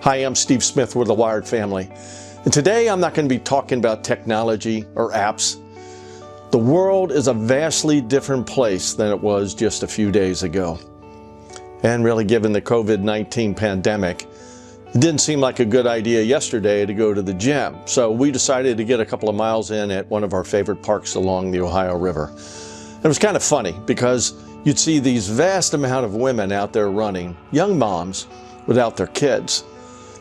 Hi, I'm Steve Smith with the Wired Family. And today I'm not going to be talking about technology or apps. The world is a vastly different place than it was just a few days ago. And really, given the COVID-19 pandemic, it didn't seem like a good idea yesterday to go to the gym. So we decided to get a couple of miles in at one of our favorite parks along the Ohio River. It was kind of funny because you'd see these vast amount of women out there running, young moms without their kids.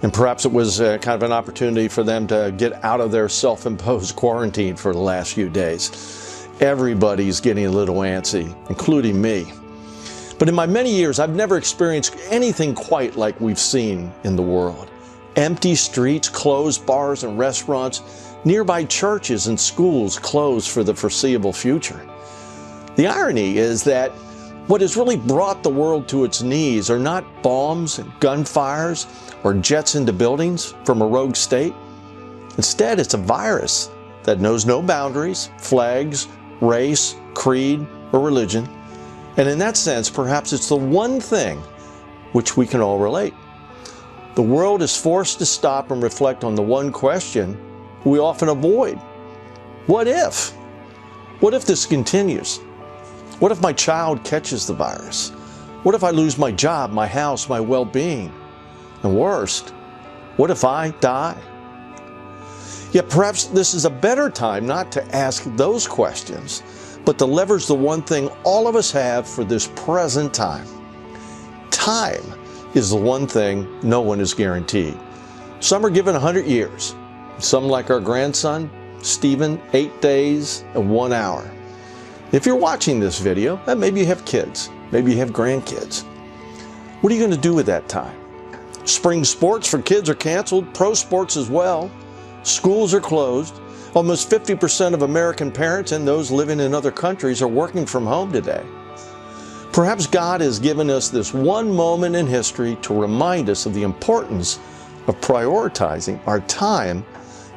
And perhaps it was kind of an opportunity for them to get out of their self-imposed quarantine for the last few days. Everybody's getting a little antsy, including me. But in my many years, I've never experienced anything quite like we've seen in the world. Empty streets, closed bars and restaurants, nearby churches and schools closed for the foreseeable future. The irony is that what has really brought the world to its knees are not bombs and gunfires or jets into buildings from a rogue state. Instead, it's a virus that knows no boundaries, flags, race, creed, or religion. And in that sense, perhaps it's the one thing which we can all relate. The world is forced to stop and reflect on the one question we often avoid. What if? What if this continues? What if my child catches the virus? What if I lose my job, my house, my well-being? And worst, what if I die? Yet perhaps this is a better time not to ask those questions, but to leverage the one thing all of us have for this present time. Time is the one thing no one is guaranteed. Some are given 100 years. Some, like our grandson, Stephen, 8 days and 1 hour. If you're watching this video, maybe you have kids, maybe you have grandkids. What are you going to do with that time? Spring sports for kids are canceled, pro sports as well. Schools are closed. Almost 50% of American parents and those living in other countries are working from home today. Perhaps God has given us this one moment in history to remind us of the importance of prioritizing our time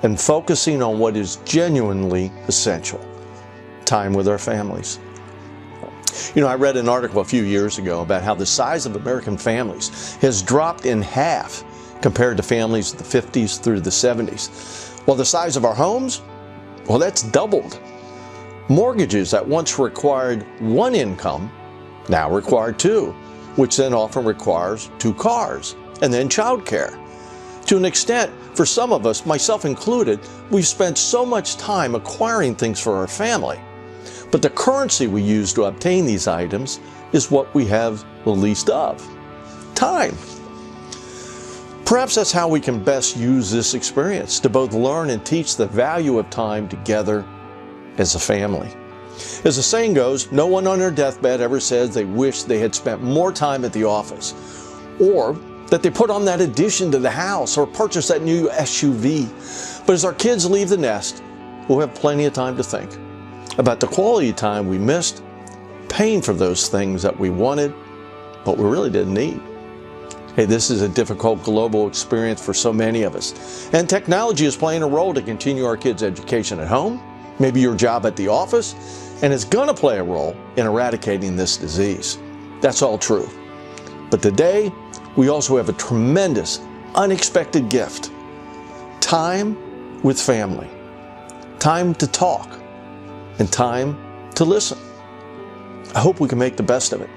and focusing on what is genuinely essential. Time with our families. You know, I read an article a few years ago about how the size of American families has dropped in half compared to families of the 50s through the 70s. While the size of our homes, well, that's doubled. Mortgages that once required one income now require two, which then often requires 2 cars and then childcare. To an extent, for some of us, myself included, we've spent so much time acquiring things for our family. But the currency we use to obtain these items is what we have the least of: time. Perhaps that's how we can best use this experience to both learn and teach the value of time together as a family. As the saying goes, no one on their deathbed ever says they wish they had spent more time at the office, or that they put on that addition to the house or purchased that new SUV. But as our kids leave the nest, we'll have plenty of time to think about the quality of time we missed, paying for those things that we wanted, but we really didn't need. Hey, this is a difficult global experience for so many of us. And technology is playing a role to continue our kids' education at home, maybe your job at the office, and it's going to play a role in eradicating this disease. That's all true. But today, we also have a tremendous, unexpected gift. Time with family. Time to talk. And time to listen. I hope we can make the best of it.